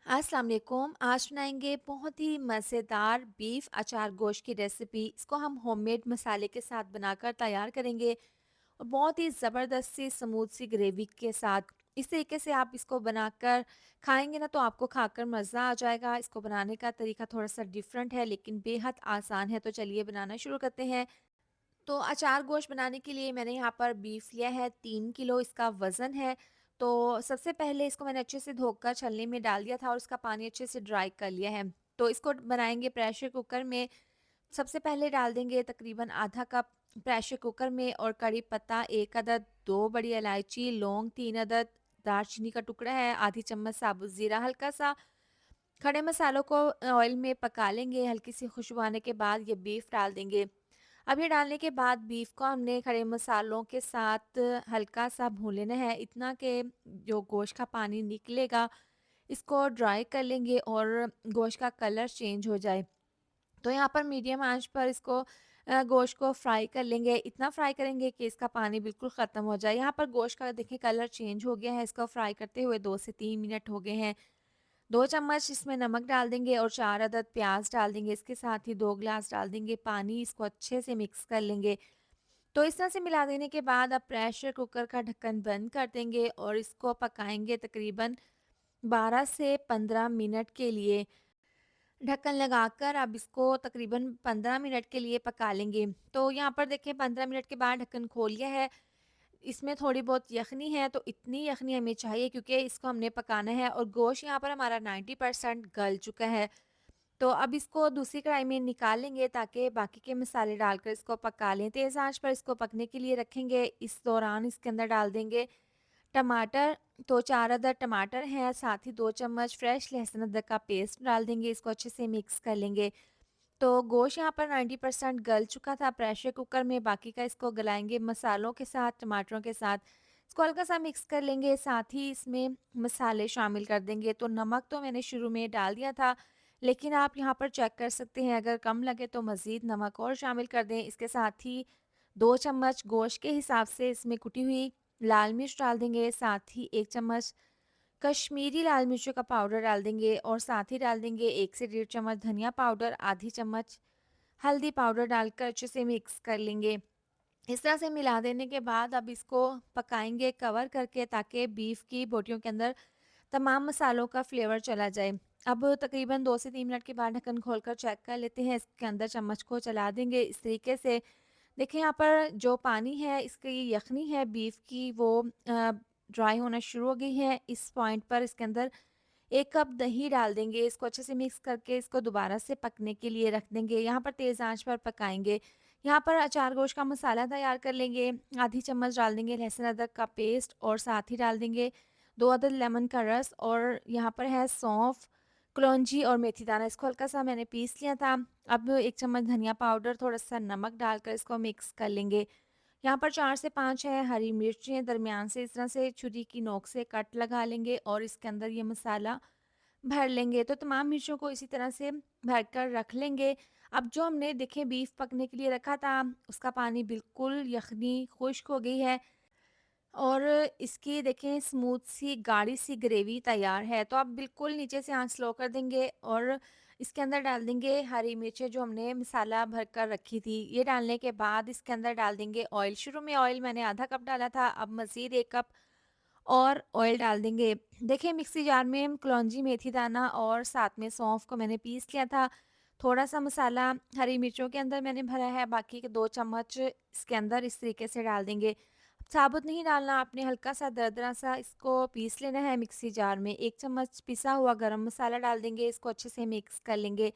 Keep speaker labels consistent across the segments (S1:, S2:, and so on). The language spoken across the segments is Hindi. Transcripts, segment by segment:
S1: अस्सलाम वालेकुम। आज बनाएंगे बहुत ही मज़ेदार बीफ अचार गोश्त की रेसिपी। इसको हम होममेड मसाले के साथ बनाकर तैयार करेंगे और बहुत ही ज़बरदस्त सी स्मूथ सी ग्रेवी के साथ। इस तरीके से आप इसको बनाकर खाएंगे ना तो आपको खाकर मज़ा आ जाएगा। इसको बनाने का तरीका थोड़ा सा डिफरेंट है लेकिन बेहद आसान है। तो चलिए बनाना शुरू करते हैं। तो अचार गोश्त बनाने के लिए मैंने यहाँ पर बीफ लिया है, 3 किलो इसका वज़न है। तो सबसे पहले इसको मैंने अच्छे से धोकर छलनी में डाल दिया था और इसका पानी अच्छे से ड्राई कर लिया है। तो इसको बनाएंगे प्रेशर कुकर में। सबसे पहले डाल देंगे तकरीबन आधा कप प्रेशर कुकर में और कड़ी पत्ता 1 अदद, 2 बड़ी इलायची, लौंग 3 अदद, दालचीनी का टुकड़ा है, आधी चम्मच साबुत ज़ीरा, हल्का सा खड़े मसालों को ऑयल में पका लेंगे। हल्की सी खुशबू आने के बाद ये बीफ डाल देंगे। अब ये डालने के बाद बीफ को हमने खड़े मसालों के साथ हल्का सा भून लेना है, इतना कि जो गोश्त का पानी निकलेगा इसको ड्राई कर लेंगे और गोश्त का कलर चेंज हो जाए। तो यहाँ पर मीडियम आंच पर इसको गोश्त को फ्राई कर लेंगे, इतना फ्राई करेंगे कि इसका पानी बिल्कुल ख़त्म हो जाए। यहाँ पर गोश्त का देखिए कलर चेंज हो गया है, इसको फ्राई करते हुए 2 से 3 मिनट हो गए हैं। 2 चम्मच इसमें नमक डाल देंगे और 4 अदद प्याज डाल देंगे। इसके साथ ही 2 ग्लास डाल देंगे पानी, इसको अच्छे से मिक्स कर लेंगे। तो इस तरह से मिला देने के बाद अब प्रेशर कुकर का ढक्कन बंद कर देंगे और इसको पकाएंगे तकरीबन 12 से 15 मिनट के लिए। ढक्कन लगाकर अब इसको तकरीबन 15 मिनट के लिए पका लेंगे। तो यहाँ पर देखिए 15 मिनट के बाद ढक्कन खोल लिया है। इसमें थोड़ी बहुत यखनी है तो इतनी यखनी हमें चाहिए क्योंकि इसको हमने पकाना है और गोश्त यहाँ पर हमारा 90% गल चुका है। तो अब इसको दूसरी कढ़ाई में निकाल लेंगे ताकि बाकी के मसाले डालकर इसको पका लें। तेज़ आंच पर इसको पकने के लिए रखेंगे। इस दौरान इसके अंदर डाल देंगे टमाटर। तो 4 अदद टमाटर हैं, साथ ही 2 चम्मच फ्रेश लहसुन अदरक का पेस्ट डाल देंगे। इसको अच्छे से मिक्स कर लेंगे। तो गोश्त यहाँ पर 90% गल चुका था प्रेशर कुकर में, बाकी का इसको गलाएंगे मसालों के साथ, टमाटरों के साथ। इसको हल्का सा मिक्स कर लेंगे, साथ ही इसमें मसाले शामिल कर देंगे। तो नमक तो मैंने शुरू में डाल दिया था, लेकिन आप यहाँ पर चेक कर सकते हैं, अगर कम लगे तो मज़ीद नमक और शामिल कर दें। इसके साथ ही 2 चम्मच गोश्त के हिसाब से इसमें कुटी हुई लाल मिर्च डाल देंगे, साथ ही 1 चम्मच कश्मीरी लाल मिर्चों का पाउडर डाल देंगे और साथ ही डाल देंगे 1 से डेढ़ चम्मच धनिया पाउडर, आधी चम्मच हल्दी पाउडर डालकर अच्छे से मिक्स कर लेंगे। इस तरह से मिला देने के बाद अब इसको पकाएंगे कवर करके ताकि बीफ की बोटियों के अंदर तमाम मसालों का फ्लेवर चला जाए। अब तकरीबन 2 से 3 मिनट के बाद ढक्कन खोलकर चेक कर लेते हैं। इसके अंदर चम्मच को चला देंगे इस तरीके से। देखिए यहाँ पर जो पानी है, इसकी यखनी है बीफ की, वो ड्राई होना शुरू हो गई है। इस पॉइंट पर इसके अंदर 1 कप दही डाल देंगे। इसको अच्छे से मिक्स करके इसको दोबारा से पकने के लिए रख देंगे। यहाँ पर तेज़ आंच पर पकाएँगे। यहाँ पर अचार गोश्त का मसाला तैयार कर लेंगे। आधी चम्मच डाल देंगे लहसुन अदरक का पेस्ट और साथ ही डाल देंगे 2 अदद लेमन का रस और यहाँ पर है सौंफ, कलौंजी और मेथी दाना। इसको हल्का-सा मैंने पीस लिया था। अब 1 चम्मच धनिया पाउडर, थोड़ा-सा नमक डालकर इसको मिक्स कर लेंगे। यहाँ पर 4 से 5 है हरी मिर्चें दरमियान से इस तरह से छुरी की नोक से कट लगा लेंगे और इसके अंदर ये मसाला भर लेंगे। तो तमाम मिर्चों को इसी तरह से भर कर रख लेंगे। अब जो हमने देखें बीफ पकने के लिए रखा था, उसका पानी बिल्कुल यखनी खुश्क हो गई है और इसकी देखें स्मूथ सी गाढ़ी सी ग्रेवी तैयार है। तो आप बिल्कुल नीचे से आँच स्लो कर देंगे और इसके अंदर डाल देंगे हरी मिर्चें जो हमने मसाला भर कर रखी थी। ये डालने के बाद इसके अंदर डाल देंगे ऑयल। शुरू में ऑयल मैंने आधा कप डाला था, अब मज़ीद 1 कप और ऑयल डाल देंगे। देखिए मिक्सी जार में कलौंजी, मेथी दाना और साथ में सौंफ को मैंने पीस लिया था। थोड़ा-सा मसाला हरी मिर्चों के अंदर मैंने भरा है, बाकी के 2 चम्मच इसके अंदर इस तरीके से डाल देंगे। साबुत नहीं डालना आपने, हल्का-सा दरदरा-सा इसको पीस लेना है मिक्सी जार में। 1 चम्मच पिसा हुआ गरम मसाला डाल देंगे, इसको अच्छे से मिक्स कर लेंगे।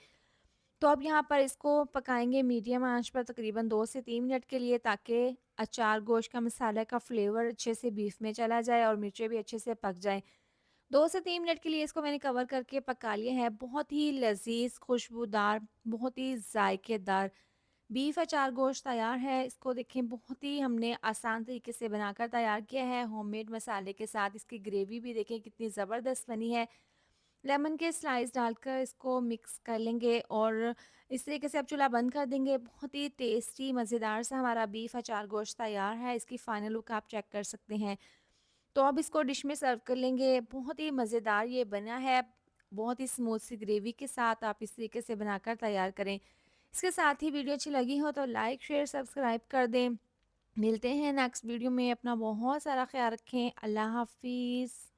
S1: तो अब यहाँ पर इसको पकाएँगे मीडियम आँच पर तकरीबन 2 से 3 मिनट के लिए ताकि अचार गोश्त का मसाला का फ्लेवर अच्छे से बीफ में चला जाए और मिर्चें भी अच्छे से पक जाएँ। 2 से 3 मिनट के लिए इसको मैंने कवर करके पका लिया है। बहुत ही लज़ीज़, खुशबूदार, बहुत ही जायकेदार बीफ अचार गोश्त तैयार है। इसको देखें बहुत ही हमने आसान तरीके से बनाकर तैयार किया है होममेड मसाले के साथ। इसकी ग्रेवी भी देखें कितनी ज़बरदस्त बनी है। लेमन के स्लाइस डालकर इसको मिक्स कर लेंगे और इस तरीके से आप चूल्हा बंद कर देंगे। बहुत ही टेस्टी मज़ेदार सा हमारा बीफ अचार गोश्त तैयार है। इसकी फ़ाइनल लुक आप चेक कर सकते हैं। तो अब इसको डिश में सर्व कर लेंगे। बहुत ही मज़ेदार ये बना है। बहुत ही स्मूथ सी ग्रेवी के साथ आप इस तरीके से बनाकर तैयार करें। इसके साथ ही वीडियो अच्छी लगी हो तो लाइक, शेयर, सब्सक्राइब कर दें। मिलते हैं नेक्स्ट वीडियो में। अपना बहुत सारा ख्याल रखें। अल्लाह हाफ़िज़।